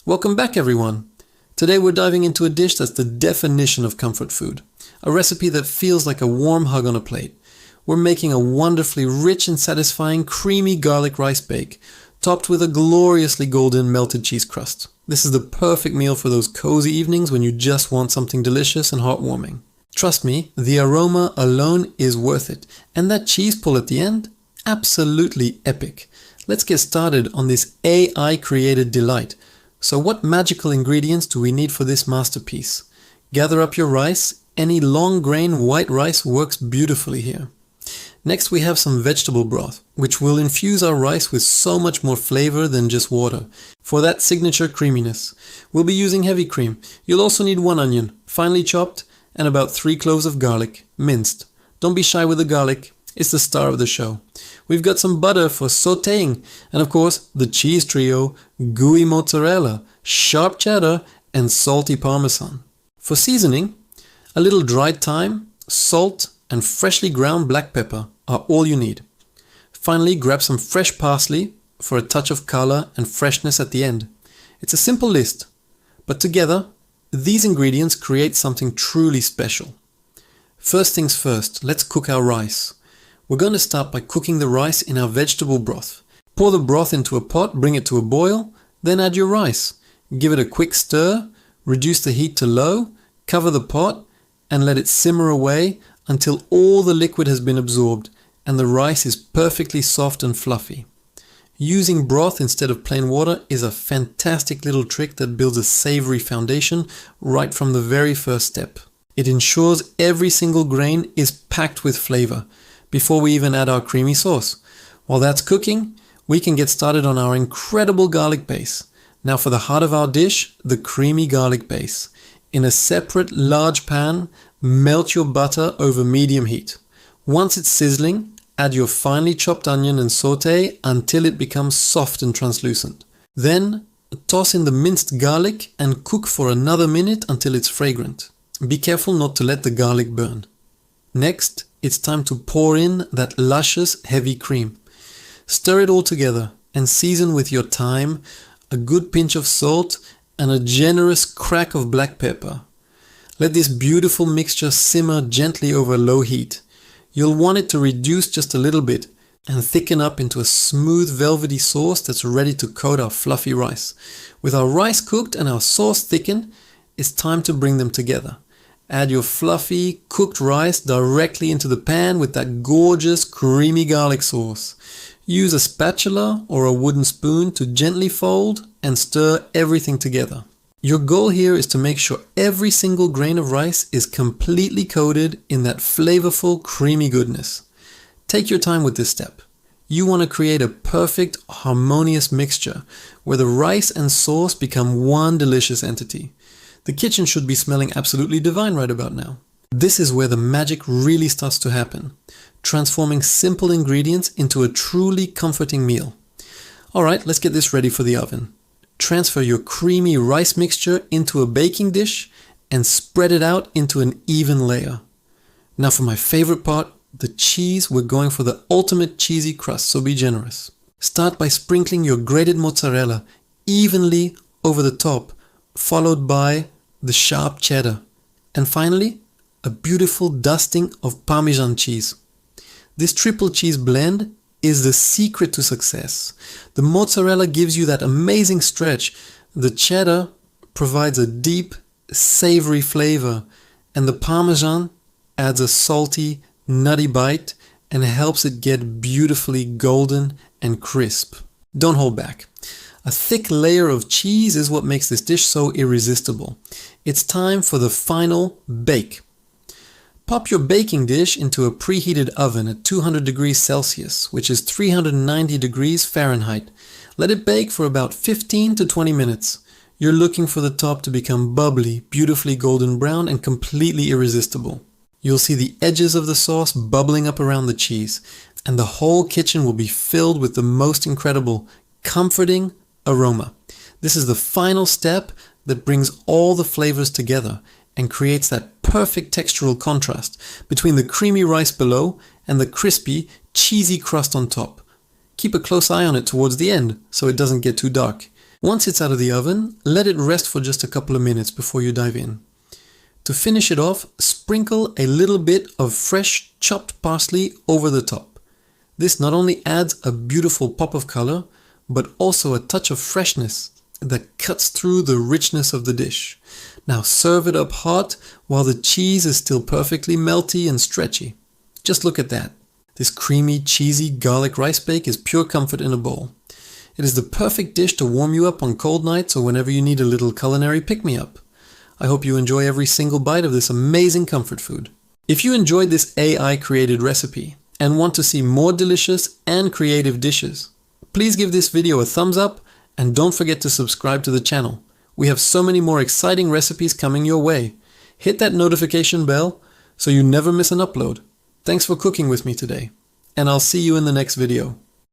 Welcome back everyone! Today we're diving into a dish that's the definition of comfort food. A recipe that feels like a warm hug on a plate. We're making a wonderfully rich and satisfying creamy garlic rice bake, topped with a gloriously golden melted cheese crust. This is the perfect meal for those cozy evenings when you just want something delicious and heartwarming. Trust me, the aroma alone is worth it, and that cheese pull at the end? Absolutely epic. Let's get started on this AI-created delight. So what magical ingredients do we need for this masterpiece? Gather up your rice. Any long grain white rice works beautifully here. Next we have some vegetable broth, which will infuse our rice with so much more flavor than just water. For that signature creaminess, we'll be using heavy cream. You'll also need 1 onion, finely chopped, and about 3 cloves of garlic, minced. Don't be shy with the garlic, it's the star of the show. We've got some butter for sautéing, and of course the cheese trio, gooey mozzarella, sharp cheddar, and salty parmesan. For seasoning, a little dried thyme, salt, and freshly ground black pepper are all you need. Finally, grab some fresh parsley for a touch of color and freshness at the end. It's a simple list, but together, these ingredients create something truly special. First things first, let's cook our rice. We're going to start by cooking the rice in our vegetable broth. Pour the broth into a pot, bring it to a boil, then add your rice. Give it a quick stir, reduce the heat to low, cover the pot, and let it simmer away until all the liquid has been absorbed and the rice is perfectly soft and fluffy. Using broth instead of plain water is a fantastic little trick that builds a savory foundation right from the very first step. It ensures every single grain is packed with flavor before we even add our creamy sauce. While that's cooking, we can get started on our incredible garlic base. Now for the heart of our dish, the creamy garlic base. In a separate large pan, melt your butter over medium heat. Once it's sizzling, add your finely chopped onion and sauté until it becomes soft and translucent. Then, toss in the minced garlic and cook for another minute until it's fragrant. Be careful not to let the garlic burn. Next, it's time to pour in that luscious heavy cream. Stir it all together and season with your thyme, a good pinch of salt, and a generous crack of black pepper. Let this beautiful mixture simmer gently over low heat. You'll want it to reduce just a little bit and thicken up into a smooth velvety sauce that's ready to coat our fluffy rice. With our rice cooked and our sauce thickened, it's time to bring them together. Add your fluffy, cooked rice directly into the pan with that gorgeous, creamy garlic sauce. Use a spatula or a wooden spoon to gently fold and stir everything together. Your goal here is to make sure every single grain of rice is completely coated in that flavorful, creamy goodness. Take your time with this step. You want to create a perfect, harmonious mixture where the rice and sauce become one delicious entity. The kitchen should be smelling absolutely divine right about now. This is where the magic really starts to happen, transforming simple ingredients into a truly comforting meal. Alright, let's get this ready for the oven. Transfer your creamy rice mixture into a baking dish and spread it out into an even layer. Now for my favorite part, the cheese. We're going for the ultimate cheesy crust, so be generous. Start by sprinkling your grated mozzarella evenly over the top, followed by the sharp cheddar, and finally a beautiful dusting of parmesan cheese. This triple cheese blend is the secret to success. The mozzarella gives you that amazing stretch, the cheddar provides a deep, savory flavor, and the parmesan adds a salty, nutty bite and helps it get beautifully golden and crisp. Don't hold back. A thick layer of cheese is what makes this dish so irresistible. It's time for the final bake. Pop your baking dish into a preheated oven at 200 degrees Celsius, which is 390 degrees Fahrenheit. Let it bake for about 15 to 20 minutes. You're looking for the top to become bubbly, beautifully golden brown, and completely irresistible. You'll see the edges of the sauce bubbling up around the cheese, and the whole kitchen will be filled with the most incredible, comforting aroma. This is the final step that brings all the flavors together and creates that perfect textural contrast between the creamy rice below and the crispy, cheesy crust on top. Keep a close eye on it towards the end so it doesn't get too dark. Once it's out of the oven, let it rest for just a couple of minutes before you dive in. To finish it off, sprinkle a little bit of fresh chopped parsley over the top. This not only adds a beautiful pop of color, but also a touch of freshness that cuts through the richness of the dish. Now serve it up hot while the cheese is still perfectly melty and stretchy. Just look at that. This creamy, cheesy garlic rice bake is pure comfort in a bowl. It is the perfect dish to warm you up on cold nights or whenever you need a little culinary pick-me-up. I hope you enjoy every single bite of this amazing comfort food. If you enjoyed this AI-created recipe and want to see more delicious and creative dishes, please give this video a thumbs up and don't forget to subscribe to the channel. We have so many more exciting recipes coming your way. Hit that notification bell so you never miss an upload. Thanks for cooking with me today, and I'll see you in the next video.